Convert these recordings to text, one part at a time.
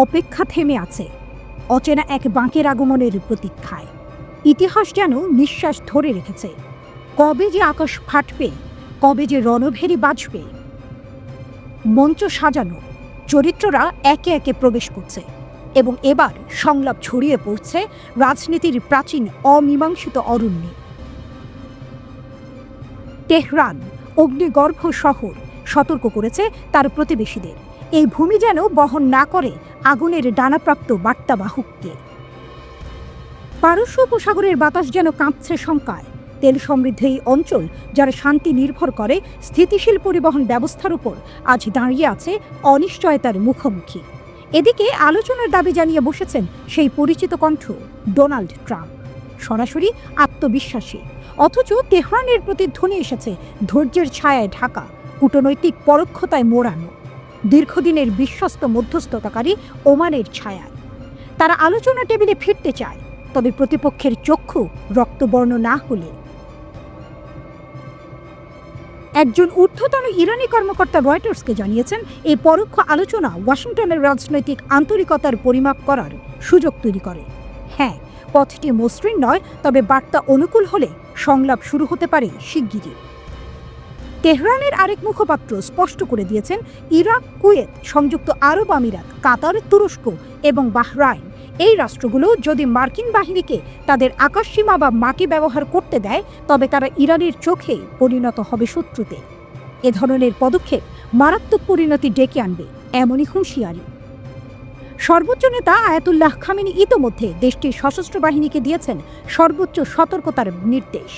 অপেক্ষা থেমে আছে অচেনা এক বাঁকের আগমনের প্রতীক্ষায়। ইতিহাস যেন নিঃশ্বাস ধরে রেখেছে, কবে যে আকাশ ফাটবে, কবে যে রণভেরি বাজবে। মঞ্চ সাজানো, চরিত্ররা একে একে প্রবেশ করছে এবং এবার সংলাপ ছড়িয়ে পড়ছে রাজনীতির প্রাচীন অমীমাংসিত অরণ্যে। তেহরান, অগ্নিগর্ভ শহর, সতর্ক করেছে তার প্রতিবেশীদের, এই ভূমি যেন বহন না করে আগুনের ডানাপ্রাপ্ত বার্তাবাহককে। পারস্য উপসাগরের বাতাস যেন কাঁপছে শঙ্কায়। তেল সমৃদ্ধ এই অঞ্চল, যার শান্তি নির্ভর করে স্থিতিশীল পরিবহন ব্যবস্থার উপর, আজ দাঁড়িয়ে আছে অনিশ্চয়তার মুখোমুখি। এদিকে আলোচনার দাবি জানিয়ে বসেছেন সেই পরিচিত কণ্ঠ ডোনাল্ড ট্রাম্প, সরাসরি আত্মবিশ্বাসী, অথচ তেহরানের প্রতিধ্বনি এসেছে ধৈর্যের ছায়ায় ঢাকা, কূটনৈতিক পরোক্ষতায় মোড়ানো, দীর্ঘদিনের বিশ্বস্ত মধ্যস্থতাকারী ওমানের ছায়ায়। তারা আলোচনা টেবিলে ফিরতে চায়, তবে প্রতিপক্ষের চক্ষু রক্তবর্ণ না হলে। একজন ঊর্ধ্বতন ইরানি কর্মকর্তা রয়টার্সকে জানিয়েছেন, এই পরোক্ষ আলোচনা ওয়াশিংটনের রাজনৈতিক আন্তরিকতার পরিমাপ করার সুযোগ তৈরি করে। হ্যাঁ, পথটি মসৃণ নয়, তবে বার্তা অনুকূল হলে সংলাপ শুরু হতে পারে শিগগিরই। তেহরানের আরেক মুখপাত্র স্পষ্ট করে দিয়েছেন, ইরাক, কুয়েত, সংযুক্ত আরব আমিরাত, কাতার, তুরস্ক এবং বাহরাইন, এই রাষ্ট্রগুলো যদি মার্কিন বাহিনীকে তাদের আকাশসীমা বা মাটি ব্যবহার করতে দেয়, তবে তারা ইরানের চোখে পরিণত হবে শত্রুতে। এ ধরনের পদক্ষেপ মারাত্মক পরিণতি ডেকে আনবে, এমনই হুঁশিয়ারি। সর্বোচ্চ নেতা আয়াতুল্লাহ খামেনি ইতোমধ্যে দেশটির সশস্ত্র বাহিনীকে দিয়েছেন সর্বোচ্চ সতর্কতার নির্দেশ।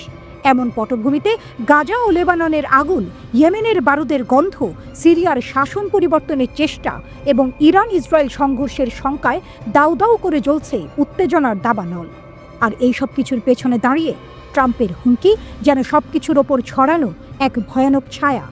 এমন পটভূমিতে গাজা ও লেবাননের আগুন, ইয়েমেনের বারুদের গন্ধ, সিরিয়ার শাসন পরিবর্তনের চেষ্টা এবং ইরান ইসরায়েল সংঘর্ষের শঙ্কায় দাউ দাউ করে জ্বলছে উত্তেজনার দাবানল। আর এই সব কিছুর পেছনে দাঁড়িয়ে ট্রাম্পের হুমকি, যেন সবকিছুর ওপর ছড়ানো এক ভয়ানক ছায়া।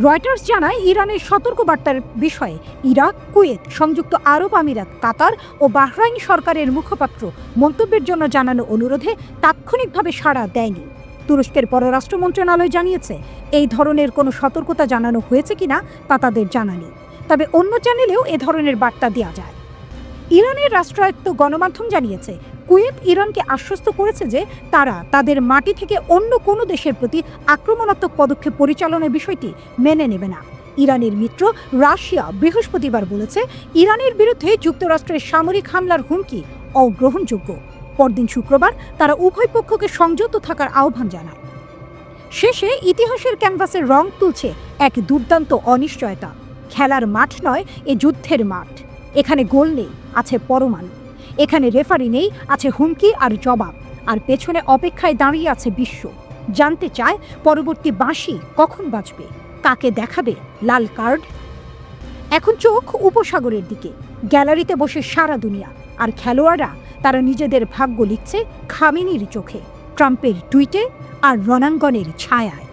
রয়টার্স জানায়, ইরানের সতর্কবার্তার বিষয়ে ইরাক, কুয়েত, সংযুক্ত আরব আমিরাত, কাতার ও বাহরাইন সরকারের মুখপাত্র মন্তব্যের জন্য জানানো অনুরোধে তাৎক্ষণিকভাবে সাড়া দেয়নি। তুরস্কের পররাষ্ট্র মন্ত্রণালয় জানিয়েছে, এই ধরনের কোনো সতর্কতা জানানো হয়েছে কিনা তা তাদের জানা নেই, তবে অন্য চ্যানেলেও এ ধরনের বার্তা দেওয়া যায়। ইরানের রাষ্ট্রায়ত্ত গণমাধ্যম জানিয়েছে, কুয়েত ইরানকে আশ্বস্ত করেছে যে তারা তাদের মাটি থেকে অন্য কোনো দেশের প্রতি আক্রমণাত্মক পদক্ষেপ পরিচালনার বিষয়টি মেনে নেবে না। ইরানের মিত্র রাশিয়া বৃহস্পতিবার বলেছে, ইরানের বিরুদ্ধে যুক্তরাষ্ট্রের সামরিক হামলার হুমকি অগ্রহণযোগ্য। পরদিন শুক্রবার তারা উভয় পক্ষকে সংযত থাকার আহ্বান জানায়। শেষে ইতিহাসের ক্যানভাসে রং তুলছে এক দুর্দান্ত অনিশ্চয়তা। খেলার মাঠ নয়, এ যুদ্ধের মাঠ। এখানে গোল নেই, আছে পরমাণু। এখানে রেফারি নেই, আছে হুমকি আর জবাব। আর পেছনে অপেক্ষায় দাঁড়িয়ে আছে বিশ্ব, জানতে চায় পরবর্তী বাঁশি কখন বাজবে, কাকে দেখাবে লাল কার্ড। এখন চোখ উপসাগরের দিকে, গ্যালারিতে বসে সারা দুনিয়া, আর খেলোয়াড়রা তারা নিজেদের ভাগ্য লিখছে খামেনির চোখে, ট্রাম্পের টুইটে আর রণাঙ্গনের ছায়ায়।